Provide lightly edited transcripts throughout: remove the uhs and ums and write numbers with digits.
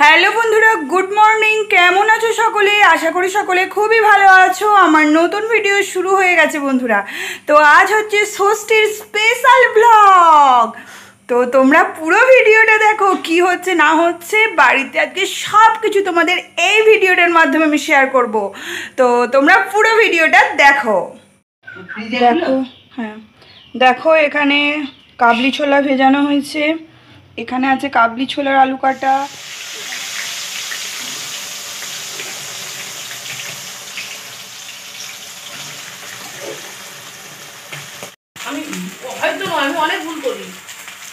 Hello বন্ধুরা, good morning. কেমন আছো সকলে? আশা করি সকলে খুবই ভালো আছো। আমার নতুন ভিডিও শুরু হয়ে গেছে বন্ধুরা। তো আজ হচ্ছে ষষ্ঠীর স্পেশাল ব্লগ। তো তোমরা পুরো ভিডিওটা দেখো, কি হচ্ছে না হচ্ছে বাড়িতে আজকে সব কিছু তোমাদের এই ভিডিওটার মাধ্যমে আমি শেয়ার করব। তো তোমরা পুরো ভিডিওটা দেখো। দেখো, হ্যাঁ দেখো, এখানে কাবলি ছোলা ভেজানো হয়েছে, এখানে আছে কাবলি ছোলার আলু কাটা,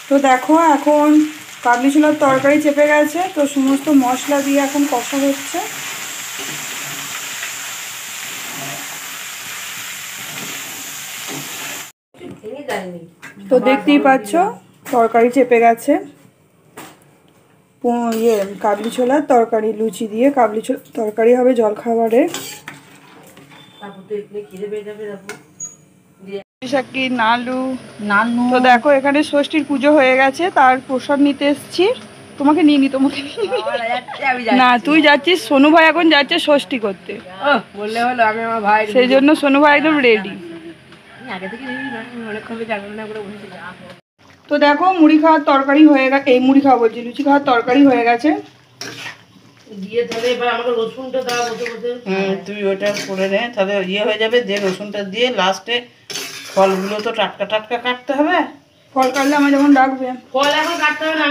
তো দেখো এখন কাবলি ছোলার তরকারি চেপে গেছে, তো সমস্ত মশলা দিয়ে এখন কষা হচ্ছে। তো দেখতেই পাচ্ছ তরকারি চেপে গেছে, কাবলি ছোলার তরকারি, লুচি দিয়ে কাবলি ছোলার তরকারি হবে জলখাবারে। তো দেখো এখানে ষষ্ঠীর পুজো হয়ে গেছে, তার প্রসাদ নিতে এসছি। তোমাকে নিয়ে নি, তোমাকে না, তুই যাচ্ছিস, সোনু ভাই এখন যাচ্ছে ষষ্ঠী করতে, বললে হলো আমি আমার ভাই, সেই জন্য সোনু ভাই একদম রেডি। তো দেখো মুড়ি খাওয়ার তরকারি হয়ে গেছে, এই মুড়ি খাওয়া বলছি, লুচি খাওয়ার তরকারি হয়ে গেছে। তুই ওটা করে নে, তাহলে হয়ে যাবে। যে রসুনটা দিয়ে লাস্টে ফলগুলো তো টাটকা টাটকা কাটতে হবে। ফল কাটলে আমার যখন ডাকবে, ফল এখন কাটতে হবে না।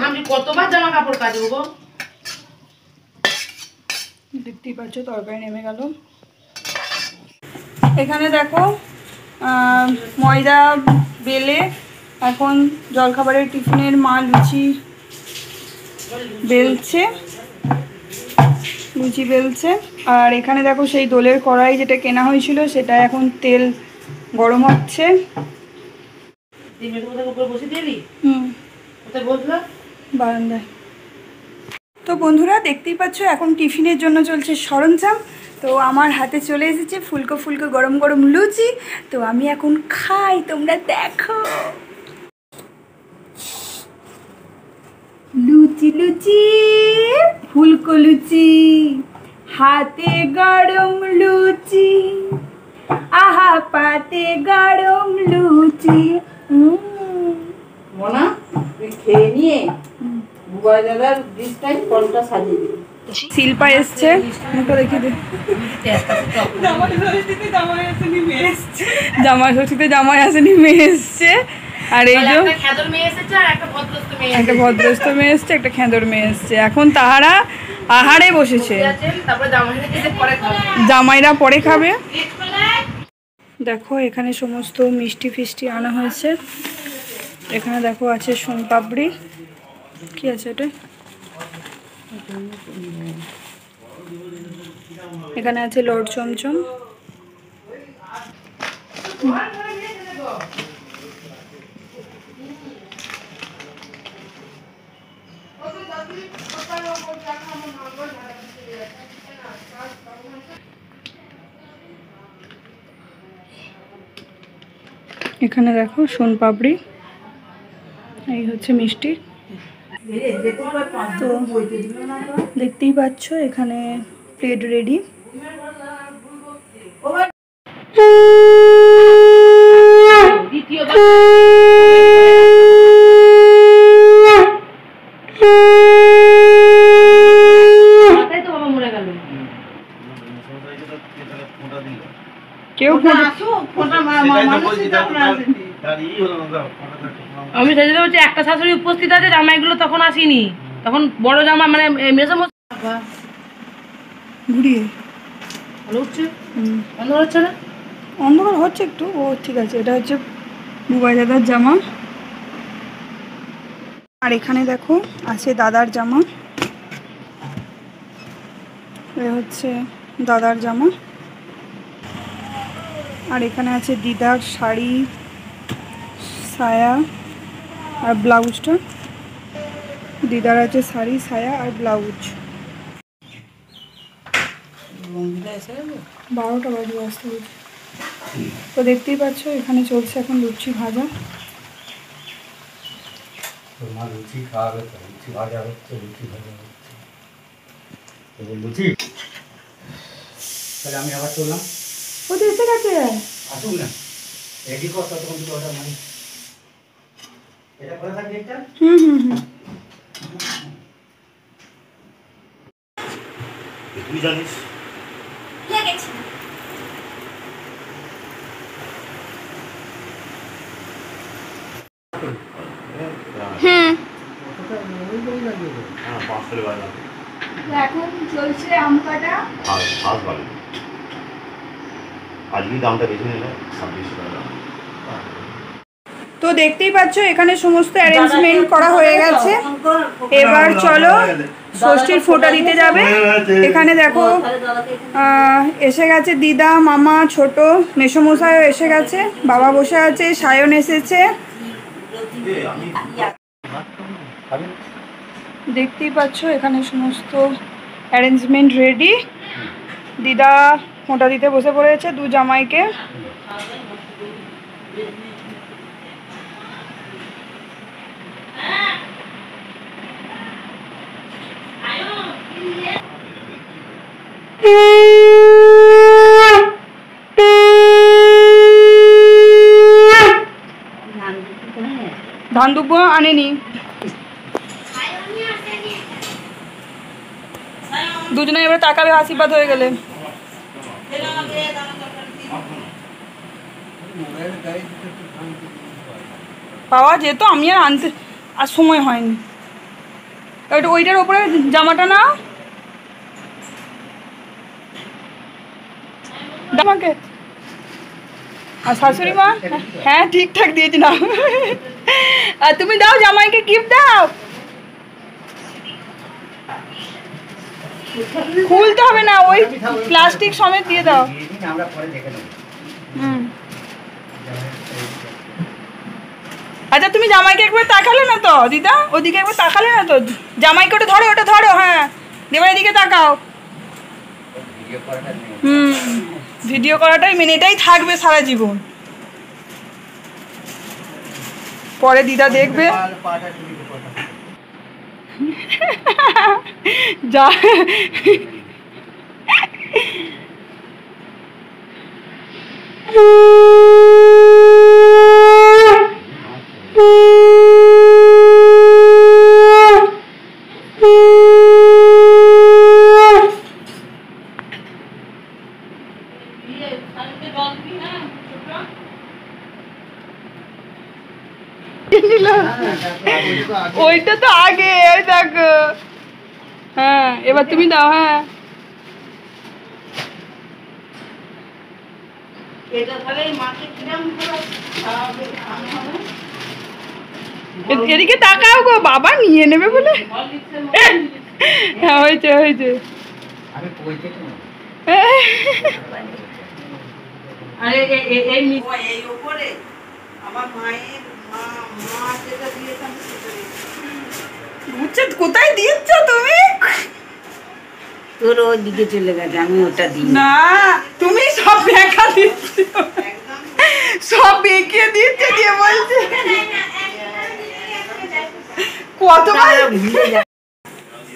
আমি কতবার জামা কাপড় কাটবো। দেখতেই পাচ্ছ তরকারি নেমে গেল। এখানে দেখো ময়দা বেলে এখন জলখাবারের টিফিনের মা লুচি বেলছে, আর এখানে দেখো সেই দোলের কড়াই যেটা কেনা হয়েছিল সেটা এখন তেল গরম হচ্ছে। বারান্দায়। তো বন্ধুরা দেখতেই পাচ্ছ এখন টিফিনের জন্য চলছে সরঞ্জাম। তো আমার হাতে চলে এসেছে ফুলকো ফুলকো গরম গরম লুচি। তো আমি এখন খাই, তোমরা দেখো। লুচি লুচি ফুলকো লুচি, হাতে গরম লুচি, আহা পাতে গরম লুচি। মনা খেয়ে নিয়ে বুবাই দাদার ডিশটাই ফলটা সাজিয়ে দিবি। শিল্পা এসছে, মুখটা দেখিয়ে দে। জামাই ষষ্ঠীতে জামাই আসেনি, মেয়ে এসছে। আর এই যে একটা ভদ্রস্থ মেয়ে এসছে, একটা খেঁদর মেয়ে এসছে। এখন তাহারা আহারে বসেছে, জামাইরা পরে খাবে। দেখো এখানে সমস্ত মিষ্টি ফিষ্টি আনা হয়েছে। এখানে দেখো আছে সোনপাপড়ি, কি আছে এটা, এখানে আছে লড চমচম, এখানে দেখো সোনপাপড়ি, এই হচ্ছে মিষ্টি। তো দেখতেই পাচ্ছ এখানে প্লেট রেডি। কেউ আমি সেদিন হচ্ছে একটা শাশুড়ি উপস্থিত আছে, জামাইগুলো তখন আসেনি, তখন বড় জামা মানে ঘুরিয়ে ভালো হচ্ছে, অন্ধকার হচ্ছে না, অন্ধকার হচ্ছে একটু। ও ঠিক আছে, এটা হচ্ছে বুবাই দাদার জামা। আর এখানে দেখো আছে দাদার জামা, এ হচ্ছে দাদার জামা। আর এখানে আছে দিদার শাড়ি, সায়া আর ব্লাউজটা। দিদার আছে শাড়ি, সায়া আর ব্লাউজ। 12টা বাজে আসতে হচ্ছে। তো দেখতেই পাচ্ছ এখানে চলছে এখন লুচি ভাজা। তোর মা লুচি খাওয়াবে তো, লুচি ভাজা হচ্ছে, লুচি ভাজা হচ্ছে। তো লুচি, তাহলে আমি আবার চললাম। ও তো এসে গেছে। আসুন না, রেডি কর ততক্ষণ দুটো অর্ডার মানে এটা করে থাকবি একটা। তুই জানিস এখন চলছে আম কাটা। আজকে দামটা বেশি নিলে 26 টাকা। তো দেখতেই পাচ্ছ এখানে সমস্ত অ্যারেঞ্জমেন্ট করা হয়ে গেছে। এবার চলো ষষ্ঠীর ফোঁটা দিতে যাবে। এখানে দেখো এসে গেছে দিদা, মামা, ছোট মেসোমশাইও এসে গেছে, বাবা বসে আছে, সায়ন এসেছে। দেখতেই পাচ্ছ এখানে সমস্ত অ্যারেঞ্জমেন্ট রেডি। দিদা ফোঁটা দিতে বসে পড়েছে দু জামাইকে। ধান দুব্ব আনেনি, দুজনে এবার তাকাবে আশীর্বাদ হয়ে গেলে। পাওয়া যেত, আমি আর আনতে আর সময় হয়নি। ওইটার ওপরে জামাটা না আমাকে। আর শাশুড়ি মা? হ্যাঁ ঠিকঠাক দিয়েছি না। আর তুমি দাও জামাইকে গিফট দাও। খুলতে হবে না, ওই প্লাস্টিক সমেত দিয়ে দাও। আচ্ছা তুমি জামাইকে একবার তাকালে না তো দিদা, ওদিকে একবার তাকালে না তো। জামাইকে ওটা ধরো, ওটা ধরো। হ্যাঁ দেবার এদিকে তাকাও। ভিডিও করাটাই মেন, এটাই থাকবে সারা জীবন। পরে দিদা দেখবে। যা ওইটা তো আগে দেখো। হ্যাঁ এবার তুমি দাও। হ্যাঁ এদিকে তাকাও গো, বাবা নিয়ে নেবে বলে। হ্যাঁ হয়েছে হয়েছে। কোথায় দিচ্ছ তুমি? তোর ওই দিকে চলে গেছে, আমি ওটা দিই না, তুমি সব বেঁকা দিচ্ছ, সব বেঁকে দিচ্ছে দিয়ে বলছে কতবার।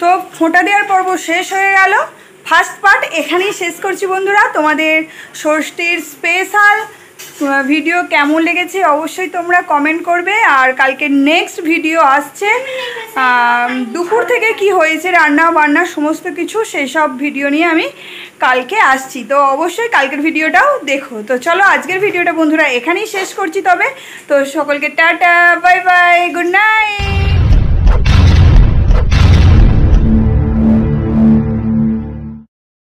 তো ফোঁটা দেওয়ার পর্ব শেষ হয়ে গেল। ফার্স্ট পার্ট এখানেই শেষ করছি বন্ধুরা। তোমাদের ষষ্ঠীর স্পেশাল ভিডিও কেমন লেগেছে অবশ্যই তোমরা কমেন্ট করবে। আর কালকে নেক্সট ভিডিও আসছে, দুপুর থেকে কি হয়েছে রান্না বান্না সমস্ত কিছু, সেই সব ভিডিও নিয়ে আমি কালকে আসছি। তো অবশ্যই কালকের ভিডিওটাও দেখো। তো চলো আজকের ভিডিওটা বন্ধুরা এখানেই শেষ করছি। তবে তো সকলকে tata, bye bye, good night.